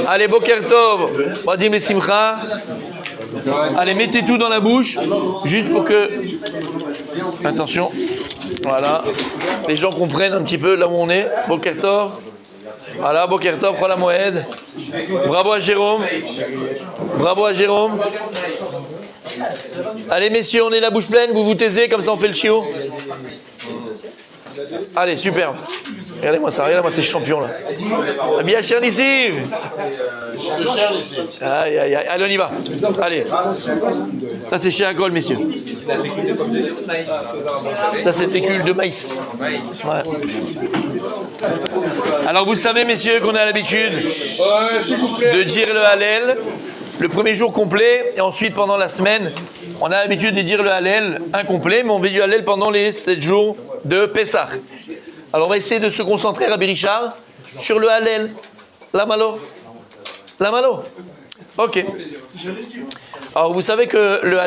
Allez, Boker Tov. Wadim et Simcha. Allez, mettez tout dans la bouche, juste pour que... Attention. Voilà. Les gens comprennent un petit peu là où on est. Boker Tov. Voilà, Boker Tov, Chol HaMoed. Bravo à Jérôme. Bravo à Jérôme. Allez, messieurs, on est la bouche pleine, vous vous taisez, comme ça on fait le chiot. Allez, super. Regardez-moi ça, regardez-moi ces champions là. Bien cher Nissim. Aïe, aïe, aïe. Allez, on y va. Allez. Ça, c'est chez Agol, messieurs. Ça, c'est fécule de maïs. Ouais. Alors, vous savez, messieurs, qu'on a l'habitude de dire le Hallel le premier jour complet, et ensuite, pendant la semaine, on a l'habitude de dire le Hallel incomplet, mais on fait du Hallel pendant les 7 jours de Pessah. Alors, on va essayer de se concentrer, Rabbi Richard, sur le Hallel. La malo. La malo. Ok. Alors, vous savez que le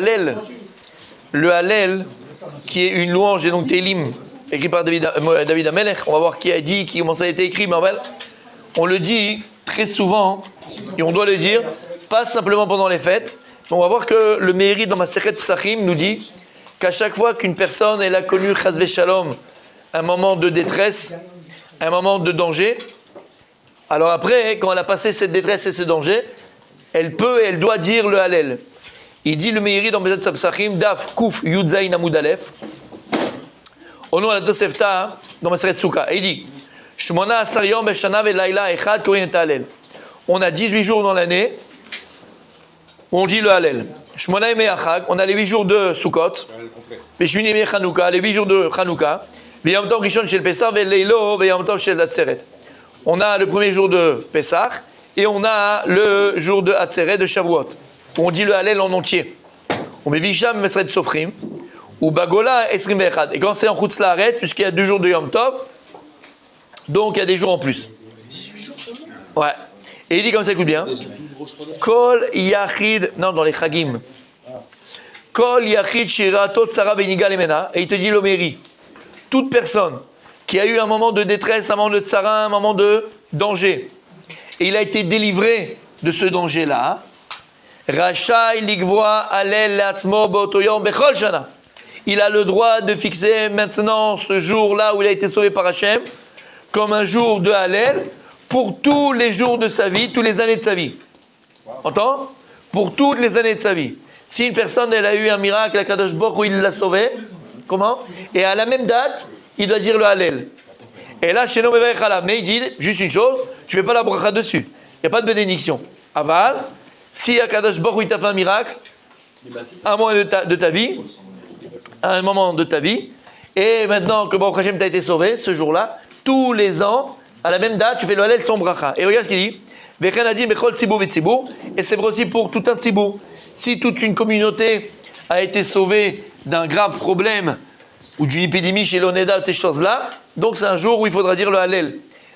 Hallel, qui est une louange, et donc Télim, écrit par David Amelech, on va voir qui a dit, comment ça a été écrit, mais on le dit très souvent, et on doit le dire, pas simplement pendant les fêtes. On va voir que le Meiri dans Masechet Psachim nous dit qu'à chaque fois qu'une personne elle a connu Chas Veshalom, un moment de détresse, un moment de danger, alors après, quand elle a passé cette détresse et ce danger, elle peut et elle doit dire le Hallel. Il dit le Meiri dans Masechet Psachim, Daf Kuf Yudzayin Amud Aleph, au nom de la Tosefta dans Masechet Souka, et il dit Shmona Asar Yom Beshana Velayla Echad Korin et Hallel. On a 18 jours dans l'année. On dit le Hallel. Shmona Yemei Achag, on a les 8 jours de Sukkot. Beshmini Yemei Chanukah, les 8 jours de Chanukah. V'yom Tov Rishon Shel Pesach, ve'leilo v'yom Tov Shel Atzeret. On a le premier jour de Pesach et on a le jour de Atzeret de Shavuot. On dit le Hallel en entier. On met Visham Mesret Sofrim ou Bagola Esrim Ve'echad. Et quand c'est en Chutz La'aret, puisqu'il y a 2 jours de Yom Tov, donc il y a des jours en plus. 18 jours seulement. Ouais. Et il dit comme ça, écoute bien. Kol Yachid, non, dans les Chagim. Kol Yachid Shirato Tzara Beniga Lemena. Et il te dit l'Oméri. Toute personne qui a eu un moment de détresse, un moment de tzara, un moment de danger, et il a été délivré de ce danger-là, Rachai Ligvoa Alel Latzmo Botoyom Bechol Shana. Il a le droit de fixer maintenant ce jour-là où il a été sauvé par Hachem comme un jour de Hallel pour tous les jours de sa vie, toutes les années de sa vie. Entends? Pour toutes les années de sa vie. Si une personne elle a eu un miracle à Kadosh Baruch Hu, il l'a sauvé, comment? Et à la même date, il doit dire le Hallel. Et là, chez nous, mais il dit juste une chose, tu ne fais pas la bracha dessus. Il n'y a pas de bénédiction. Aval, si à Kadosh Baruch Hu il t'a fait un miracle, à un moment de ta vie, à un moment de ta vie, et maintenant que Baruch Hashem t'a été sauvé, ce jour-là, tous les ans, à la même date, tu fais le Hallel sans bracha. Et regarde ce qu'il dit. Et c'est vrai aussi pour tout un tzibur. Si toute une communauté a été sauvée d'un grave problème ou d'une épidémie chez l'Oneda, ces choses-là, donc c'est un jour où il faudra dire le Hallel.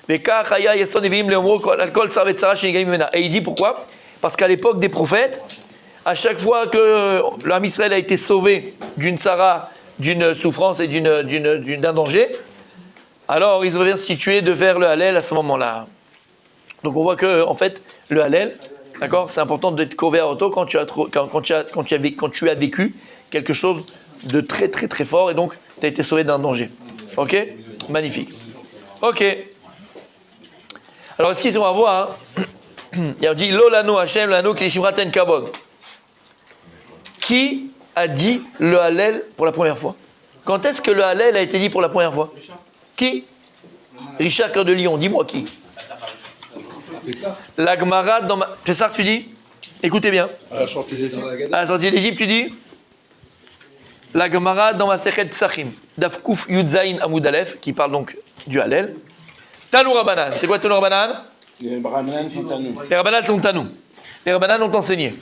Et il dit pourquoi? Parce qu'à l'époque des prophètes, à chaque fois que l'âme Israël a été sauvé d'une tzara, d'une souffrance et d'un danger, alors ils avaient institué de faire le Hallel à ce moment-là. Donc on voit que en fait le Hallel, d'accord, c'est important d'être couvert auto quand tu as vécu quelque chose de très très très fort et donc tu as été sauvé d'un danger. Ok, magnifique. Ok. Alors ce qu'ils vont voir, il dit Lolano Hashem Lano Kilishimraten Kabod. Qui a dit le Hallel pour la première fois? Quand est-ce que le Hallel a été dit pour la première fois? Qui? Richard Cœur de Lion. Dis-moi qui. La Gemara dans c'est ça que tu dis? Écoutez bien. À la sortie d'Égypte, tu dis? La Gemara dans Masechet Psachim, Daf Kuf Yudzayin Amud Aleph, qui parle donc du Hallel. Tanou Rabbanan. C'est quoi Tanou Rabbanan? Les Rabbanan sont Tanou. Les Rabbanan sont Tanou. Les Rabbanan ont enseigné.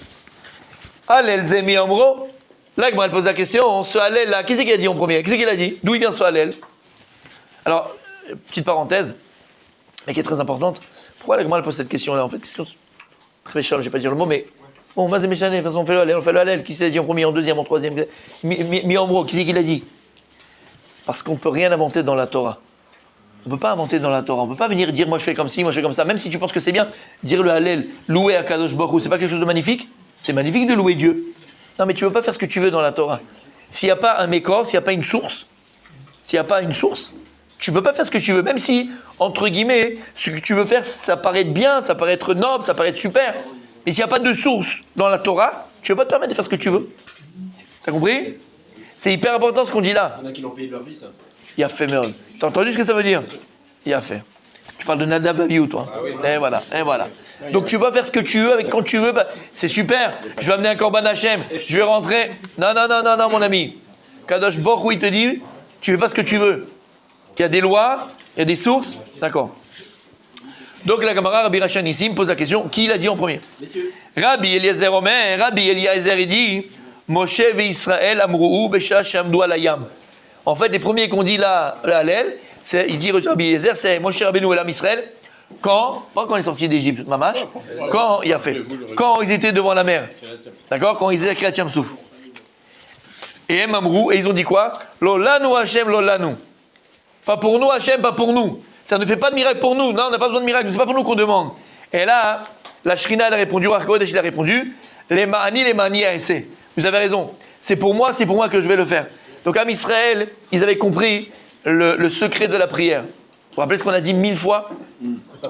Hallel Zemi Amro. Là, elle pose la question, ce Hallel là, qui c'est qui a dit en premier? Qui c'est qui l'a dit? D'où il vient ce Hallel? Alors, petite parenthèse, mais qui est très importante. Pourquoi la Gemara pose cette question-là? En fait, question très méchante, je ne vais pas dire le mot, mais bon, Mazé Méchané, de toute façon, on fait le Hallel. Qui s'est dit en premier, en deuxième, en troisième? Mi en gros, qui c'est qui l'a dit? Parce qu'on ne peut rien inventer dans la Torah. On ne peut pas inventer dans la Torah. On ne peut pas venir dire moi je fais comme ci, moi je fais comme ça. Même si tu penses que c'est bien, dire le Hallel, louer à Kadosh Baruch Hu, c'est pas quelque chose de magnifique? C'est magnifique de louer Dieu. Non mais tu ne peux pas faire ce que tu veux dans la Torah. S'il n'y a pas un mécor, s'il n'y a pas une source, tu ne peux pas faire ce que tu veux. Même si, entre guillemets, ce que tu veux faire, ça paraît être bien, ça paraît être noble, ça paraît être super. Mais s'il n'y a pas de source dans la Torah, tu ne peux pas te permettre de faire ce que tu veux. T'as compris? C'est hyper important ce qu'on dit là. Il y en a qui l'ont payé de leur vie, ça. Il a fait meurtre. T'as entendu ce que ça veut dire? Il a fait. Tu parles de Nadab Abihu, toi. Ah oui. Et voilà. Donc tu peux faire ce que tu veux avec quand tu veux. Bah, c'est super. Je vais amener un Korban Hashem. Je vais rentrer. Non, mon ami. Kadosh Baruch Hu, il te dit, tu fais pas ce que tu veux. Il y a des lois, il y a des sources. D'accord. Donc la Gemara Rabbi Rashan ici me pose la question, qui l'a dit en premier? Messieurs. Rabbi Eliezer Omer, Rabbi Eliezer il dit, Moshe ve Israël amru'u besha shamdu al hayam. En fait, les premiers qu'on dit là, le Hallel, il dit Rabbi Eliezer, c'est Moshe Rabbeinu et Israël, pas quand ils sont sortis d'Égypte, mamash, quand ils étaient devant la mer, d'accord, quand ils étaient à Kriyat Yam Souf. Et Mamrou, et ils ont dit quoi? Lo lanu Hashem, lo lanu. Pas pour nous Hashem, pas pour nous. Ça ne fait pas de miracle pour nous. Non, on n'a pas besoin de miracle, c'est pas pour nous qu'on demande. Et là, la Shrina elle a répondu, Ruach Kodesh il a répondu, les ma'ani aessé. Vous avez raison. C'est pour moi que je vais le faire. Donc, Am Israël, ils avaient compris le secret de la prière. Vous vous rappelez ce qu'on a dit 1000 fois?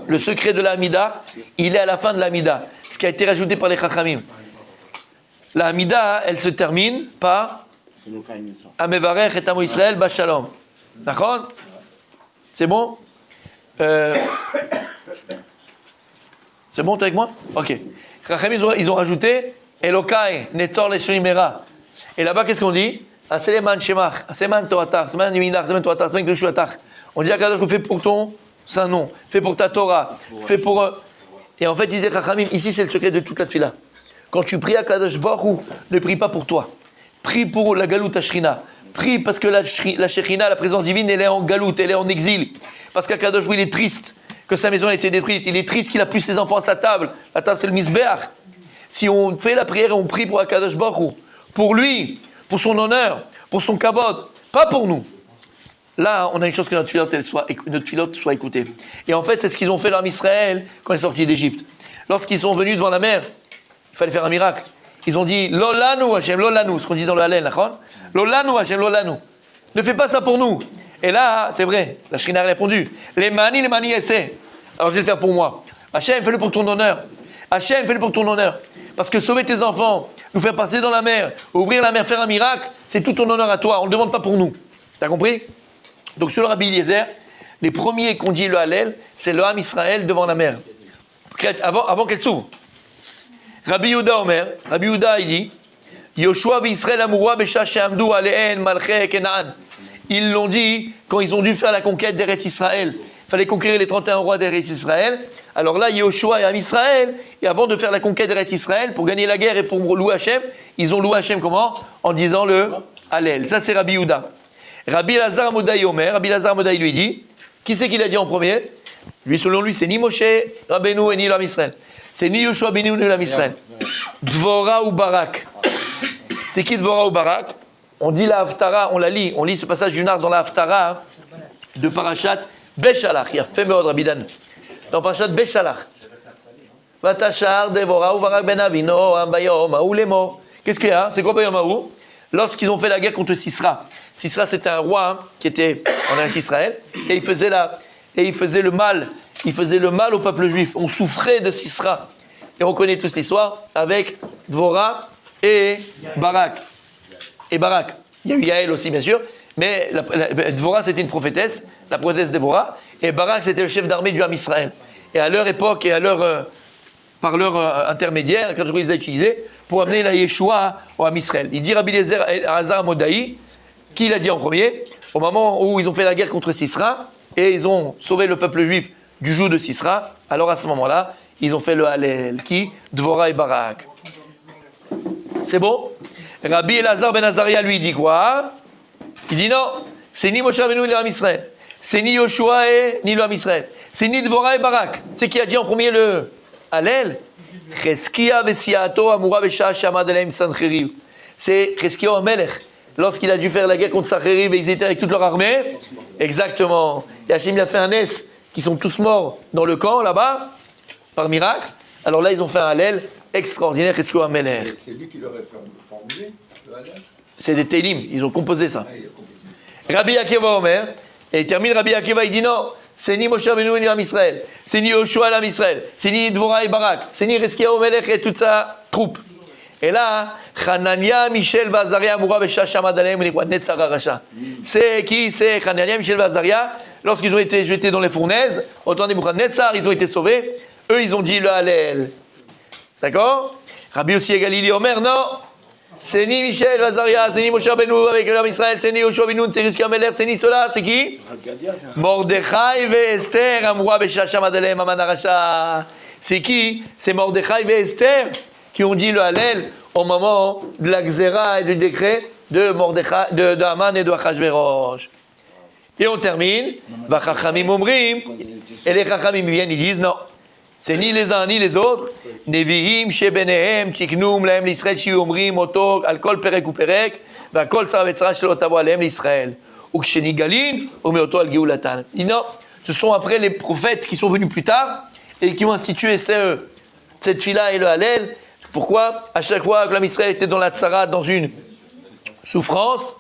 Le secret de la Hamida, il est à la fin de la Hamida. Ce qui a été rajouté par les Chachamim. La Hamida, elle se termine par Amevarech et Amo Israël Bashalom. D'accord? C'est bon? C'est bon, t'es avec moi? Ok. Chachamim, ils ont rajouté Elokai, Netor Leshoimera. Et là-bas, qu'est-ce qu'on dit? Aseleman Shemach, Aseleman Toatar, Aseleman Yiminach, Aseleman Toatar, Aseleman Kedushuatar. On dit à Kadosh, fais pour ton saint nom, fais pour ta Torah, fais pour. Et en fait, ils disaient Chachamim, ici c'est le secret de toute la tefila. Quand tu pries à Kadosh Baruch Hu, ne prie pas pour toi. Prie pour la Galout Ashrina. Prie parce que la Shekhinah, la présence divine, elle est en Galout, elle est en exil. Parce qu'à Kadosh Baruch Hu, il est triste que sa maison a été détruite. Il est triste qu'il a plus ses enfants à sa table. La table, c'est le Misbeach. Si on fait la prière et on prie pour Akadosh Baruch Hu, pour lui, pour son honneur, pour son kavod, pas pour nous. Là, on a une chose que notre filote soit écoutée. Et en fait, c'est ce qu'ils ont fait l'homme Israël quand ils sont sortis d'Égypte. Lorsqu'ils sont venus devant la mer, il fallait faire un miracle. Ils ont dit Lolanu Hashem, Lolanu, ce qu'on dit dans le Hallel, Lolanu Hashem, Lolanu. Ne fais pas ça pour nous. Et là, c'est vrai, la Shrina a répondu les mani essaient. Alors je vais le faire pour moi. Hashem, fais-le pour ton honneur. Hashem, fais-le pour ton honneur. Parce que sauver tes enfants, nous faire passer dans la mer, ouvrir la mer, faire un miracle, c'est tout ton honneur à toi. On ne le demande pas pour nous. T'as compris? Donc sur le Rabbi Eliezer, les premiers qu'on dit le Hallel, c'est le Ham Israël devant la mer. Avant qu'elle s'ouvre. Rabbi Yehuda Omer, Rabbi Yehuda il dit, Yoshua v'Israël amouroi besha she'amdu aleen malchei Kenaan. Ils l'ont dit quand ils ont dû faire la conquête d'Eretz Israël. Il fallait conquérir les 31 rois d'Eretz Israël. Alors là, Yoshua et Am Israël, et avant de faire la conquête d'Eretz Israël, pour gagner la guerre et pour louer Hachem, ils ont loué Hachem comment? En disant le Hallel. Ça, c'est Rabbi Yehuda. Rabbi Elazar Modai Omer, Rabbi Elazar Modai lui dit, qui c'est qui l'a dit en premier? Lui, selon lui, c'est ni Moshe Rabbeinu et ni l'Am Israël. C'est ni Yoshua Benu ni l'Am Israël. Dvora ou Barak. C'est qui Dvora ou Barak? On dit la Haftara, on lit ce passage du Nar dans la Haftara de Parashat Beshalach. Il y a fait Meod Rabbi Dan. Dans Parashat Beshalach. Vatashar Devora ou Barak ben Avino Ambayom Aou Lemo. Qu'est-ce qu'il y a? C'est quoi Bayom Aou? Lorsqu'ils ont fait la guerre contre Sisra. Sisra, c'était un roi qui était en Eretz Israël et il faisait le mal. Il faisait le mal au peuple juif. On souffrait de Sisra. Et on connaît tous l'histoire avec Dvora et Barak. Et Barak. Il y a eu Yael aussi, bien sûr. Mais Dvora, c'était une prophétesse, la prophétesse Déborah. Et Barak, c'était le chef d'armée du Ham Israël. Et à leur époque et par leur intermédiaire, quand je les ai utilisés, pour amener la Yeshua au Ham Israël. Il dit Rabbi Elazar Modai, qui l'a dit en premier, au moment où ils ont fait la guerre contre Sisra, et ils ont sauvé le peuple juif du joug de Sisra, alors à ce moment-là, ils ont fait le Hallel, qui? Dvora et Barak. C'est bon? Rabbi Elazar ben Azaria lui dit quoi? Il dit non, c'est ni Moshe Rabbeinu ni l'Am Israël. C'est ni Yoshua ni l'Am Israël. C'est ni Dvora et Barak. C'est qui a dit en premier le Hallel? Cheskia vesiato amura besha shamad aleim sancheriv. C'est Cheskia Amelech. lorsqu'il a dû faire la guerre contre Sachérib et ils étaient avec toute leur armée. Exactement. Et Hachem il a fait un S, qui sont tous morts dans le camp là-bas, par miracle. Alors là, ils ont fait un Hallel extraordinaire. Qu'est-ce qu'il y a Amelech? C'est lui qui l'aurait formulé, le Hallel. C'est des Télim, ils ont composé ça. Rabbi Akiva Omer, et il termine Rabbi Akiva, il dit non, c'est ni Moshe Rabbeinu ni Am Israël, c'est ni Yoshua Am Israël, c'est ni Dvorah et Barak, c'est ni Reskiaou Melech et toute sa troupe. Et là, Hanania, Michel, Vazaria, Moura, Besha, Shamad Alem, les Netzara Racha. C'est qui? C'est Hanania, Michel, Vazaria. Lorsqu'ils ont été jetés dans les fournaises, au temps des Netzar, ils ont été sauvés. Eux, ils ont dit le Hallel. D'accord? Rabbi Yossi et Galili Omer, non. C'est ni Michel, Vazaria, c'est ni Moshe Rabbeinu avec l'homme Israël, c'est ni Yoshua Benoun, c'est Rizkia Meler, c'est ni cela, c'est qui? Mordechai et Esther, Amoura, Besha, Shamad Alem, Aman Aracha. C'est qui? C'est Mordechai et Esther qui ont dit le Hallel au moment de la Xéra et du décret de Mordechai, de Haman et de Achashverosh. Et on termine, Vachachamim Omrim, et les Chachamim viennent, ils disent non, c'est ni les uns ni les autres, Nevi'im, Shebenehem, Tiknum, Lahem l'Israël, Shi Omrim, Oto, Alkol Perek ou Perek, Vakol Saravetzra, Shelo Tavo Alehem l'Israël, ou Ksheni Galin, Omeoto Al Geulatan. Ils disent non, ce sont après les prophètes qui sont venus plus tard et qui ont institué cette fila et le Hallel. Pourquoi? À chaque fois que l'homme Israël était dans la tsara, dans une souffrance,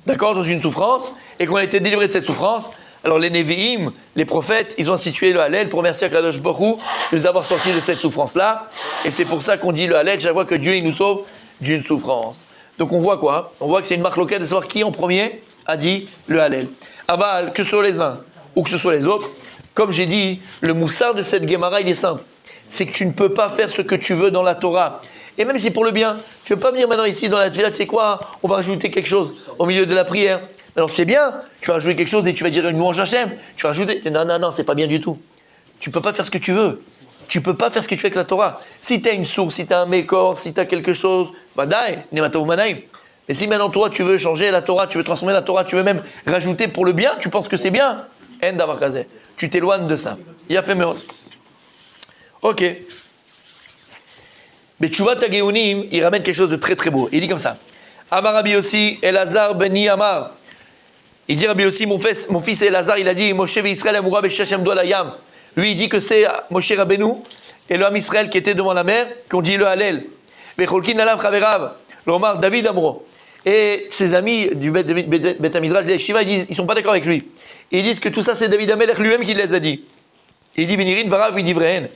d'accord, dans une souffrance, et qu'on a été délivré de cette souffrance, alors les Nevi'im, les prophètes, ils ont institué le Hallel pour remercier Akadosh Baruch Hu de nous avoir sortis de cette souffrance-là, et c'est pour ça qu'on dit le Hallel chaque fois que Dieu il nous sauve d'une souffrance. Donc on voit quoi? On voit que c'est une marque locale de savoir qui en premier a dit le Hallel. Aval, que ce soit les uns ou que ce soit les autres, comme j'ai dit, le moussard de cette Gemara, il est simple. C'est que tu ne peux pas faire ce que tu veux dans la Torah. Et même si c'est pour le bien, tu ne peux pas venir maintenant ici dans la Tefila, tu sais quoi, on va rajouter quelque chose au milieu de la prière. Alors c'est bien, tu vas rajouter quelque chose et tu vas dire une louange Hachem. Tu vas rajouter, non, c'est pas bien du tout. Tu ne peux pas faire ce que tu veux. Tu ne peux pas faire ce que tu fais avec la Torah. Si tu as une source, si tu as un mécor, si tu as quelque chose, badaï, nematov manaïm. Mais si maintenant toi tu veux changer la Torah, tu veux transformer la Torah, tu veux même rajouter pour le bien, tu penses que c'est bien, en davakazeh. Tu t'éloignes de ça. Il a fait mieux. Ok. Mais Tchouvat Ageunim, il ramène quelque chose de très très beau. Il dit comme ça. Amar Rabbi Yossi, Elazar Beni Amar. Il dit Rabbi Yossi, mon fils Elazar, il a dit Moshe Israël Amoura Beshachem Dolayam. Lui, il dit que c'est Moshe Rabbeinu et l'homme Israël qui était devant la mer, qui ont dit le Hallel. Becholkin Alav Chaverav, l'Omar David Amro. Et ses amis du Bet Amidrash, les Shiva, ils ne sont pas d'accord avec lui. Ils disent que tout ça, c'est David Amelech lui-même qui les a dit. Il dit Vinirin Varav Vidivrehen.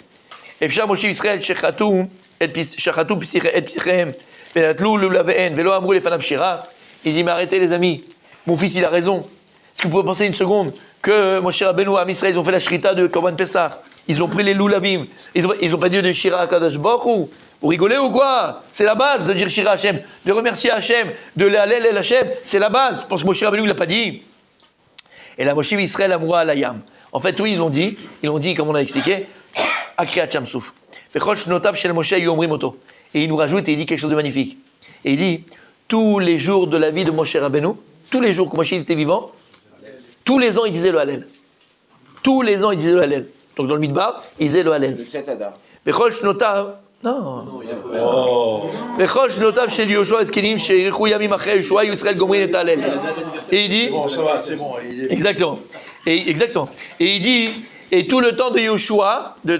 אפשר משה ישראל שחטאו פסיכיהם ונטלו לולביהן ולא אמרו לפניו שירה. Il dit mais arrêtez les amis, mon fils il a raison. Est-ce que vous pouvez penser une seconde que Moshe Rabbeinu et Am Israël ils ont fait la shrita de Korban Pessah, ils ont pris les lulavim, ils ont pas dit de shira à Kadosh Baruch Hu. Vous rigolez ou quoi? C'est la base de dire shira Hashem, de remercier Hashem, de l'Hallel el Hashem, c'est la base. Parce que Moshe Rabbeinu il l'a pas dit. Et la Moshe Israël Amoura Alayam. En fait oui ils l'ont dit comme on a expliqué. Akriat Shamsouf. Et il nous rajoute et il dit quelque chose de magnifique. Et il dit, tous les jours de la vie de Moshe Rabbeinu, tous les jours que Moshe était vivant, tous les ans il disait le Hallel. Tous les ans il disait le Hallel. Donc dans le Midbar, il disait le Hallel. Le 7 Adar. Bechol Shnotav, non. Bechol Shnotav chez Yoshua Eskenim, chez Yerichou Yamim Achei Yoshua, Yisrael Gomrin et Hallel. Et il dit, Bon, ça va, c'est bon. exactement. Et il dit, et tout le temps de Yoshua, de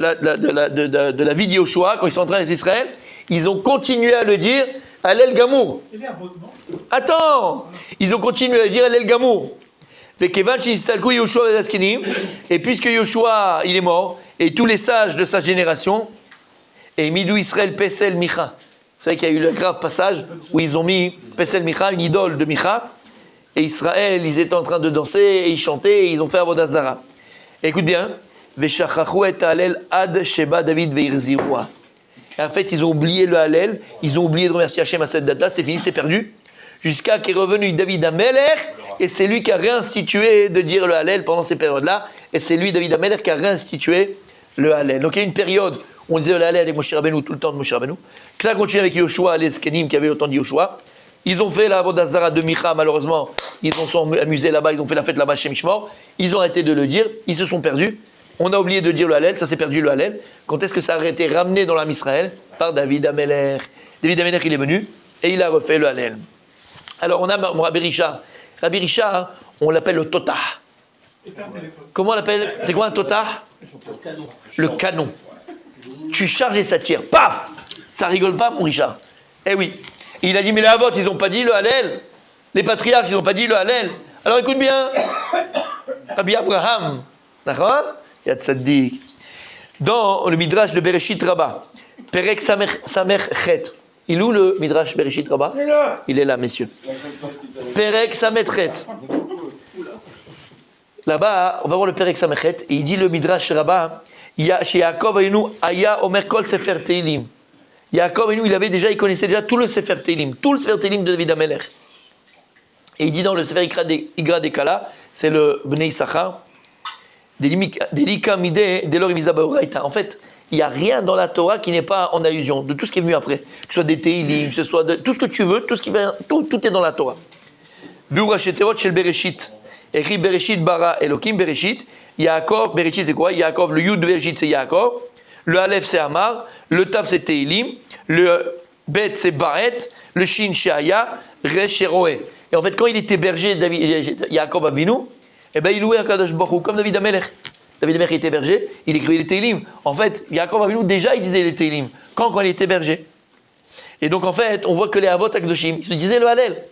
la vie de Yoshua, quand ils sont entrés en Israël, ils ont continué à le dire Hallel Gamour. Attends, ils ont continué à dire Hallel Gamour. Et puisque Yoshua, il est mort, et tous les sages de sa génération, et Midou Israël Pesel Micha. Vous savez qu'il y a eu le grave passage où ils ont mis Pesel Micha, une idole de Micha, et Israël, ils étaient en train de danser, et ils chantaient, et ils ont fait Avodah Zara. Écoute bien, Veshachachu et Hallel ad Sheba David veirziroua. En fait, ils ont oublié le Hallel, ils ont oublié de remercier Hachem à cette date-là, c'est fini, c'était perdu. Jusqu'à qu'est revenu David Amelech, et c'est lui qui a réinstitué de dire le Hallel pendant ces périodes-là, et c'est lui, David Amelech, qui a réinstitué le Hallel. Donc il y a une période où on disait le Hallel avec Moshe Rabbeinu, tout le temps de Moshe Rabbeinu, que ça a continué avec Yoshua, les Skenim, qui avaient autant de Yoshua. Ils ont fait la Avodah Zara de Micha, malheureusement, ils se sont amusés là-bas, ils ont fait la fête là-bas chez Mishmor, ils ont arrêté de le dire, ils se sont perdus. On a oublié de dire le Hallel, ça s'est perdu le Hallel. Quand est-ce que ça a été ramené dans l'âme Israël? Par David Amelech. David Amelech, il est venu et il a refait le Hallel. Alors on a Rabbi Richard. Rabbi Richard, on l'appelle le Totah. Comment on l'appelle? C'est quoi un Totah? Le canon. Tu charges et ça tire. Paf! Ça rigole pas, mon Richard. Eh oui. Il a dit, mais les Havot, ils n'ont pas dit le Hallel. Les patriarches, ils n'ont pas dit le Hallel. Alors écoute bien. Rabbi Abraham. D'accord? Il y a tzaddik. Dans le Midrash de Bereshit Rabbah, Perek Samer Chet. Il est où le Midrash Bereshit Rabbah? Il est là, messieurs. Perek Samer Chet. Là-bas, on va voir le Perek Samer Chet. Et il dit le Midrash Rabbah, chez Yaakov Avinu, Aya Omer Kol Sefer Teilim. Yaakov Avinu, il connaissait déjà tout le Sefer Teilim, tout le Sefer Teilim de David Amelech. Et il dit dans le Sefer Igra Dekala, c'est le Bnei Issachar, Delika Mideh Delor Imisa Baoraita. En fait, il n'y a rien dans la Torah qui n'est pas en allusion de tout ce qui est venu après. Que ce soit des Teilim, que ce soit tout ce que tu veux, tout est dans la Torah. Vu Rachetevot Shel Bereshit. Écrit Bereshit bara Elokim Bereshit. Yaakov, Bereshit c'est quoi? Yaakov, le Yud de Bereshit c'est Yaakov. Le Aleph c'est Amar. Le Tav c'est Teilim. Le Bet c'est Baret. Le Shin Sheaya. Resh et Roé. Et en fait, quand il était berger, Yaakov Avinu, eh ben, il louait Akadosh Baruch Hu, comme David Amelech. David Amelech était berger, il écrivait les Teilim. En fait, Yaakov Avinu, déjà, il disait les Teilim. Quand il était berger. Et donc, en fait, on voit que les Avot Akdoshim, ils se disaient le Hallel.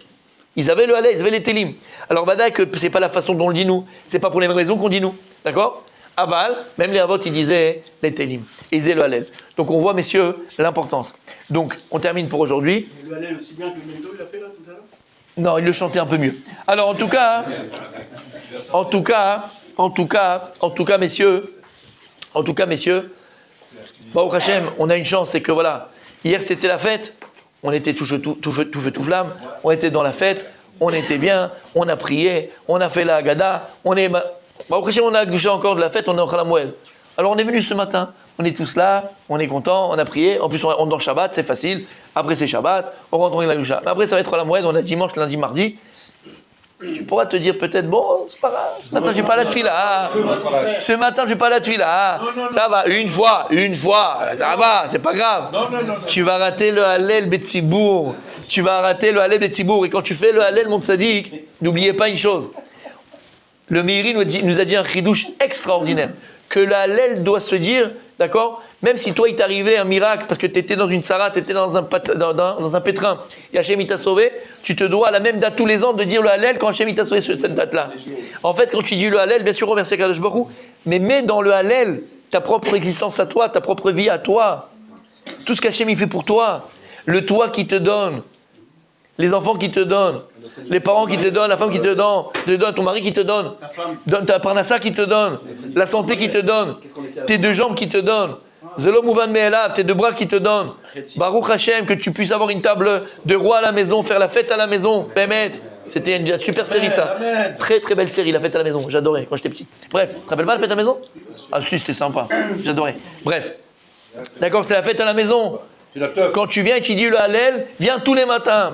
Ils avaient le Hallel, ils avaient les Teilim. Alors, Vada, que c'est pas la façon dont on le dit nous. C'est pas pour les mêmes raisons qu'on dit nous. D'accord? Aval, même les Avot, ils disaient les Teilim. Ils disaient le Hallel. Donc, on voit, messieurs, l'importance. Donc, on termine pour aujourd'hui. Le Hallel aussi bien que le Mendo, il a fait là tout à l'heure? Non, il le chantait un peu mieux. Alors, en tout cas, messieurs, Baruch Hashem, on a une chance, c'est que voilà, hier c'était la fête, on était tout feu, tout flamme, on était dans la fête, on était bien, on a prié, on a fait la Haggadah, Baruch Hashem, on a touché encore de la fête, on est en Chalamouel. Alors on est venu ce matin, on est tous là, on est contents, on a prié, en plus on dort Shabbat, c'est facile, après c'est Shabbat, on rentre dans la Gdusha. Après ça va être la moelle, on a dimanche, lundi, mardi. Tu pourras te dire peut-être, bon, c'est pas grave, ce matin j'ai pas la tefila. Ce matin j'ai pas la tefila. Ça va, une fois, ça va, c'est pas grave. Tu vas rater le Hallel Betzibour. Et quand tu fais le Hallel, mon tzaddik, n'oubliez pas une chose. Le Meiri nous a dit un chidouche extraordinaire. Que le Hallel doit se dire, d'accord? Même si toi il t'arrivait un miracle parce que tu étais dans une tzara, tu étais dans un pétrin, et Hachem il t'a sauvé, tu te dois à la même date tous les ans de dire le Hallel quand Hachem il t'a sauvé sur cette date-là. En fait, quand tu dis le Hallel, bien sûr, remercie Kadosh Baruch Hu, mais mets dans le Hallel ta propre existence à toi, ta propre vie à toi, tout ce qu'Hachem il fait pour toi, le toit qui te donne, les enfants qui te donnent, les parents qui te donnent, la femme qui te donne, ton mari qui te donne, ta parnassa qui te donne, la santé qui te donne, tes deux jambes qui te donnent, Zelo Mouvan Me'elav, tes deux bras qui te donnent, Baruch Hashem, que tu puisses avoir une table de roi à la maison, faire la fête à la maison, Bémet. C'était une super série ça, très très belle série, la fête à la maison, j'adorais quand j'étais petit. Bref, tu te rappelles pas la fête à la maison? Ah si, c'était sympa, j'adorais. Bref, d'accord, c'est la fête à la maison. Quand tu viens et tu dis le Hallel, viens tous les matins,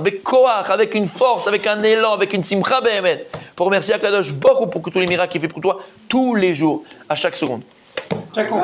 avec une force, avec un élan, avec une simcha béhémet, pour remercier Akadosh Baruch Hu pour que tous les miracles qu'il fait pour toi, tous les jours, à chaque seconde.